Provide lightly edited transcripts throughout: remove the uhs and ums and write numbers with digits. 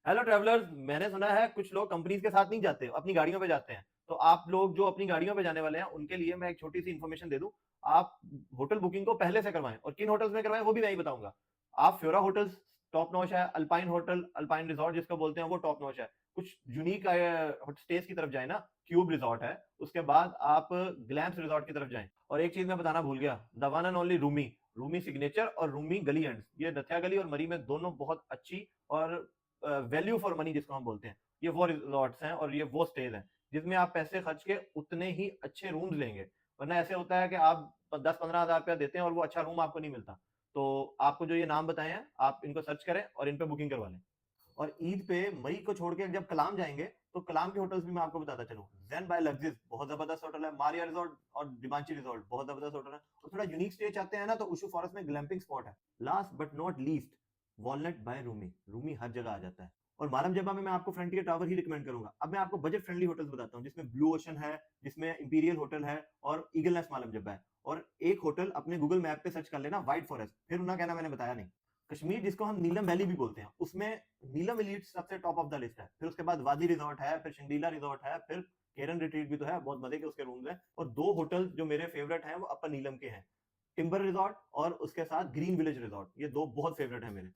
Hello travellers, मैंने सुना है कुछ लोग कंपनीज के साथ नहीं जाते, अपनी गाड़ियों पे जाते हैं। तो आप लोग जो अपनी गाड़ियों पे जाने वाले हैं उनके लिए मैं एक छोटी सी इन्फॉर्मेशन दे दूं। आप होटल बुकिंग को पहले से करवाएं, और किन होटल्स में करवाएं वो भी मैं ही बताऊंगा। आप फ्योरा होटल्स टॉप नॉच है, अल्पाइन होटल, अल्पाइन रिजॉर्ट जिसको बोलते हैं वो टॉप नॉच है। कुछ यूनिक स्टेज की तरफ जाए ना, क्यूब रिजॉर्ट है। उसके बाद आप ग्लैम्स रिजॉर्ट की तरफ जाएं। और एक चीज मैं बताना भूल गया, the one and only Rumi, Rumi signature और रूमी गली एंड, ये नथ्या गली और मरी में दोनों बहुत अच्छी और वैल्यू फॉर मनी जिसको हम बोलते हैं, ये वो रिजॉर्ट्स हैं और ये वो स्टेज हैं जिसमें आप पैसे खर्च के उतने ही अच्छे रूम्स लेंगे। वरना ऐसे होता है कि आप 10-15 हज़ार रुपया देते हैं और वो अच्छा रूम आपको नहीं मिलता। तो आपको जो ये नाम बताए हैं आप इनको सर्च करें और इन पे बुकिंग करवा लें। और ईद पे मई को छोड़ के जब कलाम जाएंगे तो कलाम के होटल्स भी मैं आपको बताता चलूं। जैन बाय लग्जिस बहुत जबरदस्त होटल है, मारिया रिजॉर्ट और डिमांची रिजॉर्ट बहुत जबरदस्त होटल है। तो थोड़ा यूनिक स्टे चाहते हैं ना, तो उशू फॉरेस्ट में ग्लैम्पिंग स्पॉट है। Last but not least, Walnut by Roomi, Roomi हर जगह आ जाता है। और मालम जबा में मैं आपको फ्रंटियर टावर ही रिकमेंड करूंगा। अब मैं आपको बजट फ्रेंडली होटल्स बताता हूँ जिसमें ब्लू ओशन है, जिसमें इंपीरियल होटल है और ईगल नेस्ट मालम जब्बा है। और एक होटल अपने गूगल मैप पे सर्च कर लेना, व्हाइट फॉरेस्ट, फिर उन्हें कहना मैंने बताया नहीं। कश्मीर जिसको हम नीलम वैली भी बोलते हैं, उसमें नीलम एलिट सबसे टॉप ऑफ द लिस्ट है। फिर उसके बाद वादी रिजॉर्ट है, फिर शंग्रीला रिजॉर्ट है, फिर केरन रिट्रीट भी तो है, बहुत मजे के उसके रूम्स हैं। और दो होटल जो मेरे फेवरेट हैं वो अपर नीलम के हैं, टिम्बर रिजॉर्ट और उसके साथ ग्रीन विलेज रिजॉर्ट, ये दो बहुत फेवरेट है मेरे।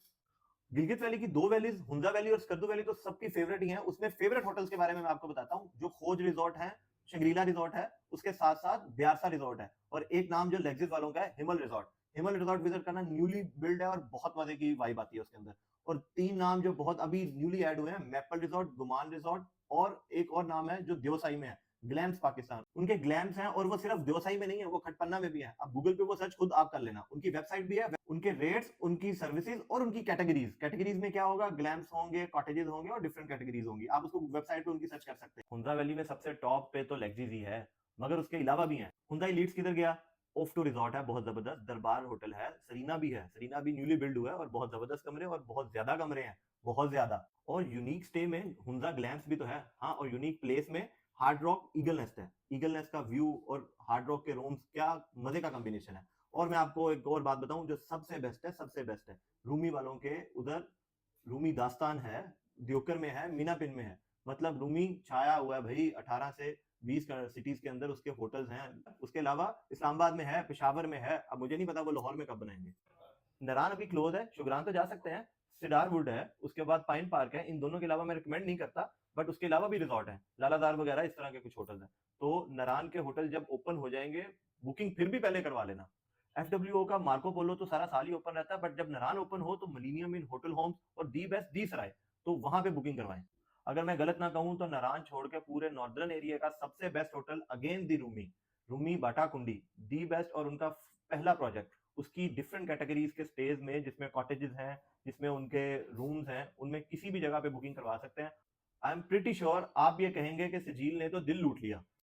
गिलगित वैली की दो वैलीज, हुंजा वैली और स्कर्दू वैली, तो सबकी फेवरेट ही है। उसमें फेवरेट होटल्स के बारे में मैं आपको बताता हूँ। जो खोज रिजॉर्ट है, शंग्रीला रिजॉर्ट है, उसके साथ साथ ब्यारसा रिजॉर्ट है, और एक नाम जो लेग्जिस वालों का है, Himal resort. Himal resort visit करना, न्यूली बिल्ड है और बहुत मजे की वाइब आती है उसके अंदर। और तीन नाम जो बहुत अभी न्यूली ऐड हुए हैं, मैपल रिजॉर्ट, गुमान रिजॉर्ट, और एक और नाम है जो देवसाई में है, ग्लैम्स पाकिस्तान। उनके ग्लैम्स हैं और वो सिर्फ देवसाई में नहीं है, वो खटपन्ना में भी है। अब गूगल पे वो सर्च खुद आप कर लेना, उनकी वेबसाइट भी है, उनके रेट्स, उनकी सर्विसेज और उनकी कैटेगरीज। कैटेगरीज में क्या होगा, ग्लैम्स होंगे, कॉटेजेस होंगे और डिफरेंट कैटेगरीज होंगी। आप उसको वेबसाइट पे उनकी सर्च कर सकते हैं। हुंजा वैली में सबसे टॉप पे तो लेग्जिस ही है, मगर उसके अलावा भी है। हुंजा लीड्स किधर गया, ऑफ टू रिजॉर्ट है, बहुत जबरदस्त दरबार होटल है। सरीना भी है, सरीना भी न्यूली बिल्ड हुआ है और बहुत जबरदस्त कमरे और बहुत ज्यादा कमरे हैं, बहुत ज्यादा। और यूनिक स्टे में हुंजा ग्लैम्स भी तो है। हाँ, और यूनिक प्लेस में हार्ड रॉक ईगल नेस्ट है। ईगल नेस्ट का व्यू और हार्ड रॉक के रूम्स, क्या मजे का कॉम्बिनेशन है। और मैं आपको एक और बात बताऊं जो सबसे बेस्ट है, सबसे बेस्ट है रूमी वालों के उधर, रूमी दास्तान है, द्योकर में है, मीना पिन में है। मतलब रूमी छाया हुआ है भाई, 18 से 20 सिटीज के अंदर उसके होटल्स हैं। उसके अलावा इस्लामाबाद में है, पेशावर में है, अब मुझे नहीं पता वो लाहौर में कब बनाएंगे। नारान अभी क्लोज है, शुगरान तो जा सकते हैं। सिडार वुड है, उसके बाद पाइन पार्क है। इन दोनों के अलावा मैं रिकमेंड नहीं करता, बट उसके अलावा भी रिजॉर्ट है, लालादार वगैरह इस तरह के कुछ होटल हैं। तो नारान के होटल जब ओपन हो जाएंगे, बुकिंग फिर भी पहले करवा लेना। एफडब्ल्यू का मार्को पोलो तो सारा साल ही ओपन रहता है, बट जब नारान ओपन हो तो मिलीनियम इन होटल होम्स और दी बेस्ट दी सराय, तो वहां पे बुकिंग करवाएं। अगर मैं गलत ना कहूं तो नारायण छोड़ के पूरे नॉर्दर्न एरिया का सबसे best hotel again the Roomi, Roomi Batakundi, the best. और उनका पहला प्रोजेक्ट, उसकी डिफरेंट कैटेगरीज के स्टेज में, जिसमें कॉटेजेस हैं, जिसमें उनके रूम्स हैं, उनमें किसी भी जगह पे बुकिंग करवा सकते हैं। आई एम प्रिटी श्योर आप ये कहेंगे कि सजील ने तो दिल लूट लिया।